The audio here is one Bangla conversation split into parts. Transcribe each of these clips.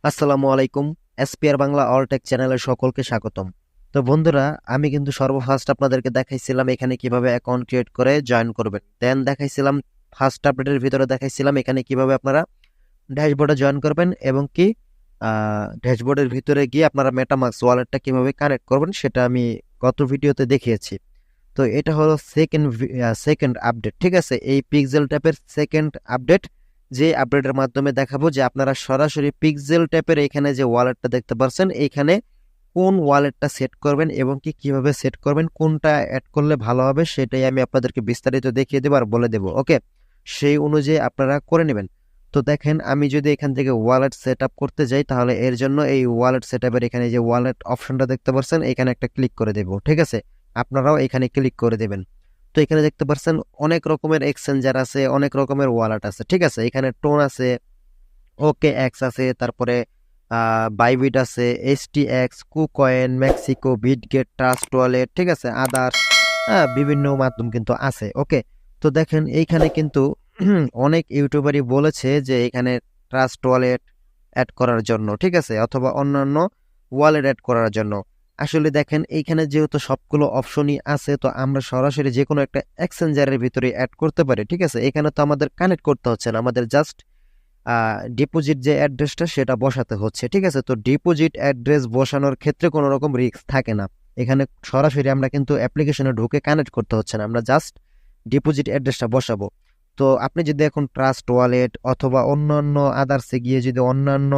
আসসালামু আলাইকুম। এসপিআর বাংলা অল টেক চ্যানেলের সকলকে স্বাগতম। তো বন্ধুরা, আমি কিন্তু সর্বফার্স্ট আপনাদেরকে দেখাইছিলাম এখানে কিভাবে অ্যাকাউন্ট ক্রিয়েট করে জয়েন করবেন। দেন দেখাইছিলাম ফার্স্ট আপডেটের ভিতরে দেখাইছিলাম এখানে কিভাবে আপনারা ড্যাশবোর্ডে জয়েন করবেন এবং কি ড্যাশবোর্ডের ভিতরে গিয়ে আপনারা মেটামাস্ক ওয়ালেটটা কিভাবে কানেক্ট করবেন সেটা আমি গত ভিডিওতে দেখিয়েছি। তো এটা হলো সেকেন্ড আপডেট, ঠিক আছে। এই পিক্সেল ট্যাপের সেকেন্ড আপডেট, যে আপডেটের মাধ্যমে দেখাবো যে আপনারা সরাসরি পিক্সেল ট্যাপের এখানে যে ওয়ালেটটা দেখতে পাচ্ছেন এইখানে কোন ওয়ালেটটা সেট করবেন এবং কি কিভাবে সেট করবেন, কোনটা অ্যাড করলে ভালো হবে সেটাই আমি আপনাদেরকে বিস্তারিত দেখিয়ে দেবো আর বলে দেবো। ওকে, সেই অনুযায়ী আপনারা করে নেবেন। তো দেখেন, আমি যদি এখান থেকে ওয়ালেট সেট আপ করতে যাই তাহলে এর জন্য এই ওয়ালেট সেট আপের এখানে যে ওয়ালেট অপশনটা দেখতে পাচ্ছেন এখানে একটা ক্লিক করে দেবো, ঠিক আছে। আপনারাও এখানে ক্লিক করে দেবেন। তো এখানে দেখতে পাচ্ছেন অনেক রকমের এক্সচেঞ্জার আছে, অনেক রকমের ওয়ালেট আছে, ঠিক আছে। এখানে টোন আছে, ওকে এক্স আছে, তারপরে বাইবিট আছে, STX, KuCoin, Mexico, Bitget, Trust Wallet, ঠিক আছে, আদার্স, বিভিন্ন মাধ্যম কিন্তু আছে। ওকে, তো দেখেন এইখানে কিন্তু অনেক ইউটিউবারই বলেছে যে এখানে ট্রাস্ট ওয়ালেট অ্যাড করার জন্য, ঠিক আছে, অথবা অন্যান্য ওয়ালেট অ্যাড করার জন্য। আসলে দেখেন এইখানে যেহেতু সবগুলো অপশনই আছে, তো আমরা সরাসরি যে কোনো একটা এক্সচেঞ্জারের ভিতরে অ্যাড করতে পারি, ঠিক আছে। এখানে তো আমাদের কানেক্ট করতে হচ্ছে না, আমাদের জাস্ট ডিপোজিট যে অ্যাড্রেসটা সেটা বসাতে হচ্ছে, ঠিক আছে। তো ডিপোজিট অ্যাড্রেস বসানোর ক্ষেত্রে কোনো রকম রিস্ক থাকে না। এখানে সরাসরি আমরা কিন্তু অ্যাপ্লিকেশনে ঢুকে কানেক্ট করতে হচ্ছে না, আমরা জাস্ট ডিপোজিট অ্যাড্রেসটা বসাবো। তো আপনি যদি এখন ট্রাস্ট ওয়ালেট অথবা অন্যান্য আদার্সে গিয়ে যদি অন্যান্য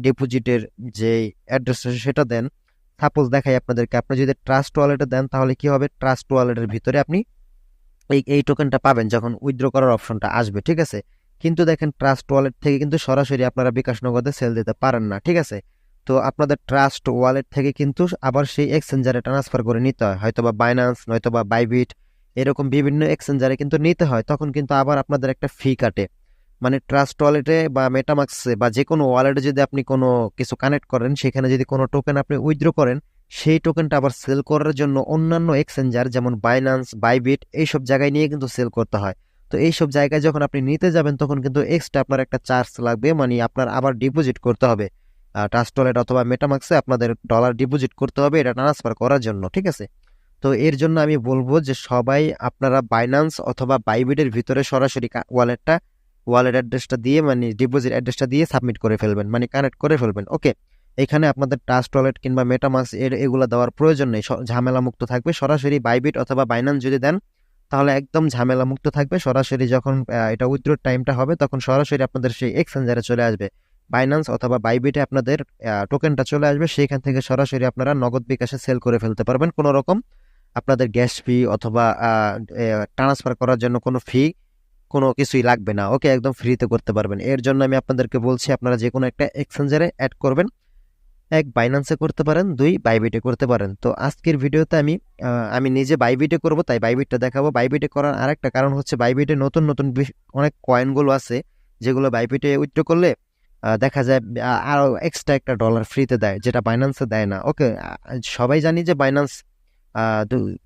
ডিপোজিটের যে অ্যাড্রেস সেটা দেন, সাপোজ দেখাই আপনাদেরকে, আপনি যদি ট্রাস্ট ওয়ালেটে দেন তাহলে কি হবে, ট্রাস্ট ওয়ালেটের ভিতরে আপনি এই টোকেনটা পাবেন যখন উইথড্র করার অপশনটা আসবে, ঠিক আছে। কিন্তু দেখেন ট্রাস্ট ওয়ালেট থেকে কিন্তু সরাসরি আপনারা বিকাশ নগদে সেল দিতে পারেন না, ঠিক আছে। তো আপনাদের ট্রাস্ট ওয়ালেট থেকে কিন্তু আবার সেই এক্সচেঞ্জারে ট্রান্সফার করে নিতে হয়, হয়তো বা বাইন্যান্স নয়তো বা বাইবিট, এরকম বিভিন্ন এক্সচেঞ্জারে কিন্তু নিতে হয়। তখন কিন্তু আবার আপনাদের একটা ফি কাটে। মানে ট্রাস্ট ওয়ালেটে বা মেটামাক্সে বা যে কোনো ওয়ালেটে যদি আপনি কোনো কিছু কানেক্ট করেন, সেখানে যদি কোনো টোকেন আপনি উইথড্র করেন, সেই টোকেনটা আবার সেল করার জন্য অন্যান্য এক্সচেঞ্জার যেমন বাইন্যান্স, বাইবিট এইসব জায়গায় নিয়ে কিন্তু সেল করতে হয়। তো এইসব জায়গায় যখন আপনি নিতে যাবেন তখন কিন্তু এক্সট্রা আপনার একটা চার্জ লাগবে, মানে আপনার আবার ডিপোজিট করতে হবে ট্রাস্ট ওয়ালেট অথবা মেটামাক্সে আপনাদের ডলার ডিপোজিট করতে হবে এটা ট্রান্সফার করার জন্য, ঠিক আছে। তো এর জন্য আমি বলবো যে সবাই আপনারা বাইন্যান্স অথবা বাইবিটের ভিতরে সরাসরি ওয়ালেট অ্যাড্রেসটা দিয়ে, মানে ডিপোজিট অ্যাড্রেসটা দিয়ে সাবমিট করে ফেলবেন, মানে কানেক্ট করে ফেলবেন। ওকে, এখানে আপনাদের ট্রাস্ট ওয়ালেট কিংবা মেটামাস্ক এগুলো দেওয়ার প্রয়োজন নেই, ঝামেলা মুক্ত থাকবে। সরাসরি বাইবিট অথবা বাইন্যান্স যদি দেন তাহলে একদম ঝামেলা মুক্ত থাকবে। সরাসরি যখন এটা উইথড্রোর টাইমটা হবে তখন সরাসরি আপনাদের সেই এক্সচেঞ্জারে চলে আসবে, বাইন্যান্স অথবা বাইবিটে আপনাদের টোকেনটা চলে আসবে, সেইখান থেকে সরাসরি আপনারা নগদ বিকাশে সেল করে ফেলতে পারবেন। কোনো রকম আপনাদের গ্যাস ফি অথবা ট্রান্সফার করার জন্য কোনো ফি, কোনো কিছুই লাগবে না। ওকে, একদম ফ্রিতে করতে পারবেন। এর জন্য আমি আপনাদেরকে বলছি আপনারা যে কোনো একটা এক্সচেঞ্জারে অ্যাড করবেন। এক, বাইন্যান্সে করতে পারেন, দুই, বাইবিটে করতে পারেন। তো আজকের ভিডিওতে আমি নিজে বাইবিটে করব, তাই বাইবিটটা দেখাবো। বাইবিটে করার আরেকটা কারণ হচ্ছে বাইবিটে নতুন নতুন অনেক কয়েনগুলো আছে যেগুলো বাইবিটে উইথড্র করলে দেখা যায় আরো এক্সট্রা একটা ডলার ফ্রিতে দেয়, যেটা বাইন্যান্সে দেয় না। ওকে, সবাই জানি যে বাইন্যান্স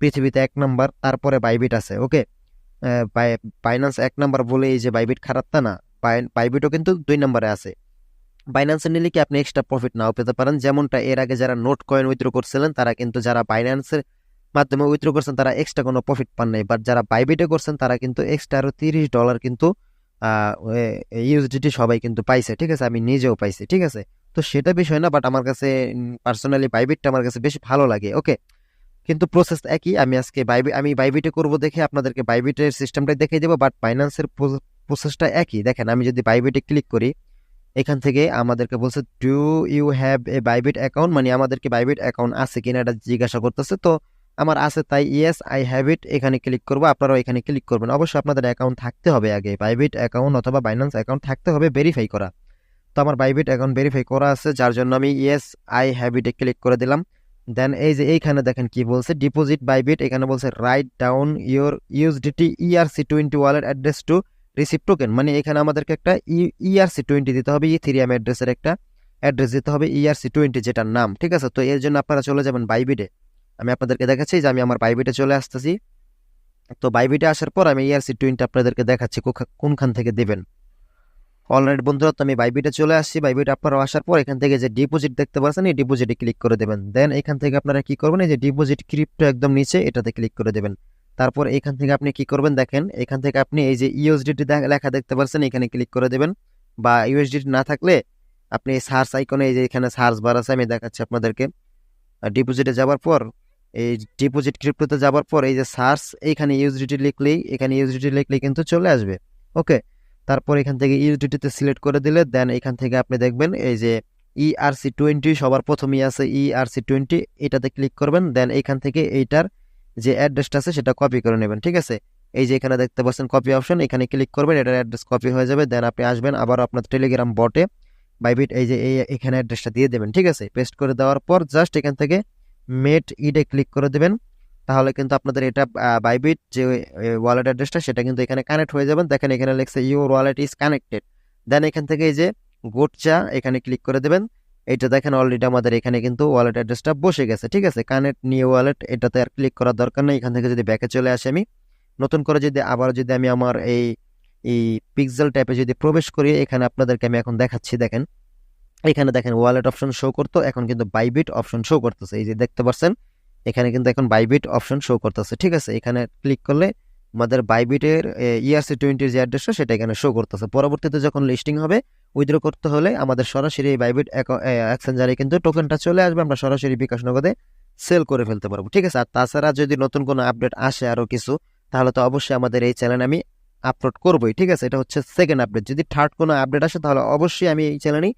পৃথিবীতে 1 নাম্বার, তারপরে বাইবিট আছে। ওকে, বাইন্যান্স 1 নাম্বার বলে এই যে বাইবিট খারাপ তা না, বাইবিটও কিন্তু 2 নাম্বারে আছে। বাইন্যান্সে নিলে কি আপনি এক্সট্রা প্রফিট নাও পেতে পারেন, যেমনটা এর আগে যারা নোট কয়েন উইথড্র করছিলেন তারা কিন্তু, যারা বাইন্যান্সের মাধ্যমে উইথড্র করছেন তারা এক্সট্রা কোনো প্রফিট পান নাই, বাট যারা বাইবিটে করছেন তারা কিন্তু এক্সট্রা আরো $30 কিন্তু ইউএসডিটি সবাই কিন্তু পাইছে, ঠিক আছে। আমি নিজেও পাইছি, ঠিক আছে। তো সেটা বিষয় না, বাট আমার কাছে পার্সোনালি বাইবিটটা আমার কাছে বেশি ভালো লাগে। ওকে, কিন্তু প্রসেস একই। আমি বাইবিটে করব দেখে আপনাদেরকে বাইবিটের সিস্টেমটাই দেখিয়ে দেবো, বাট বাইন্যান্সের প্রসেসটা একই। দেখেন, আমি যদি বাইবিটে ক্লিক করি, এখান থেকে আমাদেরকে বলছে do you have a Bybit account, মানে আমাদেরকে বাইবিট অ্যাকাউন্ট আছে কিনা এটা জিজ্ঞাসা করতেছে। তো আমার আছে, তাই ইয়েস আই হ্যাভ ইট এখানে ক্লিক করবো। আপনারাও এখানে ক্লিক করবেন। অবশ্যই আপনাদের অ্যাকাউন্ট থাকতে হবে, আগে বাইবিট অ্যাকাউন্ট অথবা বাইন্যান্স অ্যাকাউন্ট থাকতে হবে ভেরিফাই করা। তো আমার বাইবিট অ্যাকাউন্ট ভেরিফাই করা আছে, যার জন্য আমি yes I have it A click করে দিলাম। দেন এই যে এইখানে দেখেন কি বলছে, ডিপোজিট বাইবিট, এখানে বলছে write down your USDT ERC20 wallet address to receive token, মানে এখানে আমাদেরকে একটা ERC20 দিতে হবে, ইথেরিয়াম অ্যাড্রেসের একটা অ্যাড্রেস দিতে হবে, ERC20 যেটার নাম, ঠিক আছে। তো এর জন্য আপনারা চলে যাবেন বাইবিটে। আমি আপনাদেরকে দেখাচ্ছি যে আমি আমার বাইবিটে চলে আসতেছি। তো বাইবিটে আসার পর আমি ERC20 আপনাদেরকে দেখাচ্ছি কোনখান থেকে দেবেন। অলরাইট বন্ধুরা, তো আমি বাইবিটে চলে আসছি। বাইবিট আপনারা আসার পর এখান থেকে যে ডিপোজিট দেখতে পাচ্ছেন, এই ডিপোজিটে ক্লিক করে দেবেন। দেন এখান থেকে আপনারা কি করবেন, এই যে ডিপোজিট ক্রিপ্টো একদম নিচে এটাতে ক্লিক করে দেবেন। তারপর এখান থেকে আপনি কি করবেন দেখেন, এখান থেকে আপনি এই যে ইউএসডিটি লেখা দেখতে পাচ্ছেন, এখানে ক্লিক করে দেবেন। বা ইউএসডিটি না থাকলে আপনি সার্চ আইকনে এই যে এখানে সার্চ বার আছে, আমি দেখাচ্ছি আপনাদেরকে। ডিপোজিটে যাওয়ার পর এই ডিপোজিট ক্রিপ্টোতে যাওয়ার পর এই যে সার্চ, এইখানে ইউএসডিটি লিখলেই কিন্তু চলে আসবে। ওকে, তারপর এখান থেকে ইউএসডিটিতে সিলেক্ট করে দিলে দেন এখান থেকে আপনি দেখবেন এই যে ERC20 সবার প্রথমেই আছে, ERC20 এটাতে ক্লিক করবেন। দেন এখান থেকে এইটার যে অ্যাড্রেসটা আছে সেটা কপি করে নেবেন। ঠিক আছে, এই যে এখানে দেখতে পাচ্ছেন কপি অপশন, এখানে ক্লিক করবেন, এটার অ্যাড্রেস কপি হয়ে যাবে। দেন আপনি আসবেন আবার আপনার টেলিগ্রাম বটে, বাইবিট এই যে এখানে অ্যাড্রেসটা দিয়ে দেবেন। ঠিক আছে, পেস্ট করে দেওয়ার পর জাস্ট এখান থেকে মেট ইডে ক্লিক করে দেবেন। তাহলে কিন্তু আপনাদের এটা বাইবিট যে ওয়ালেট অ্যাড্রেসটা সেটা কিন্তু এখানে কানেক্ট হয়ে যাবেন। দেখেন এখানে লেখছে ইউর ওয়ালেট ইজ কানেক্টেড। দেন এখান থেকে এই যে গোটচা এখানে ক্লিক করে দেবেন। এইটা দেখেন অলরেডি আমাদের এখানে কিন্তু ওয়ালেট অ্যাড্রেসটা বসে গেছে। ঠিক আছে, কানেক্ট নিউ ওয়ালেট এটাতে আর ক্লিক করার দরকার নেই। এখান থেকে যদি ব্যাকে চলে আসি, আমি নতুন করে যদি আমি আমার এই এই পিক্সেল ট্যাপে যদি প্রবেশ করি, এখানে আপনাদেরকে আমি এখন দেখাচ্ছি। দেখেন এখানে দেখেন ওয়ালেট অপশন শো করতো, এখন কিন্তু বাইবিট অপশন শো করতেছে। এই যে দেখতে পাচ্ছেন এখানে কিন্তু এখন বাইবিট অপশন শো করতেছে। ঠিক আছে, এখানে ক্লিক করলে আমাদের বাইবিটের ERC20 যে অ্যাড্রেসটা সেটা এখানে শো করতেছে। পরবর্তীতে যখন লিস্টিং হবে, উইথড্র করতে হলে আমাদের সরাসরি এই বাইবিট এক্সচেঞ্জারে কিন্তু টোকেনটা চলে আসবে, আমরা সরাসরি বিকাশ নগদে সেল করে ফেলতে পারবো। ঠিক আছে, আর তাছাড়া যদি নতুন কোনো আপডেট আসে আরো কিছু, তাহলে তো অবশ্যই আমাদের এই চ্যানেলে আমি আপলোড করবোই। ঠিক আছে, এটা হচ্ছে সেকেন্ড আপডেট। যদি থার্ড কোনো আপডেট আসে তাহলে অবশ্যই আমি এই চ্যানেলেই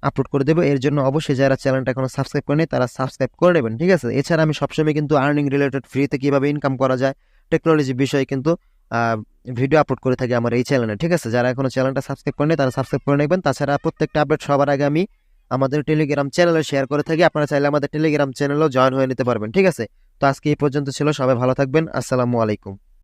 আপলোড করে দেবো। এর জন্য অবশ্যই যারা চ্যানেলটা এখনো সাবস্ক্রাইব করেনি তারা সাবস্ক্রাইব করে নেবেন। ঠিক আছে, এছাড়া আমি সবসময় কিন্তু আর্নিং রিলেটেড ফ্রিতে কিভাবে ইনকাম করা যায়, টেকনোলজি বিষয়ে কিন্তু ভিডিও আপলোড করে থাকি আমার এই চ্যানেলে। ঠিক আছে, যারা এখনো চ্যানেলটা সাবস্ক্রাইব করেনি তারা সাবস্ক্রাইব করে নেবেন। তাছাড়া প্রত্যেকটা আপডেট সবার আগে আমি আমাদের টেলিগ্রাম চ্যানেলে শেয়ার করে থাকি, আপনারা চাইলে আমাদের টেলিগ্রাম চ্যানেলেও জয়েন হয়ে নিতে পারবেন। ঠিক আছে, তো আজকে এই পর্যন্ত ছিল, সবাই ভালো থাকবেন, আসসালামু আলাইকুম।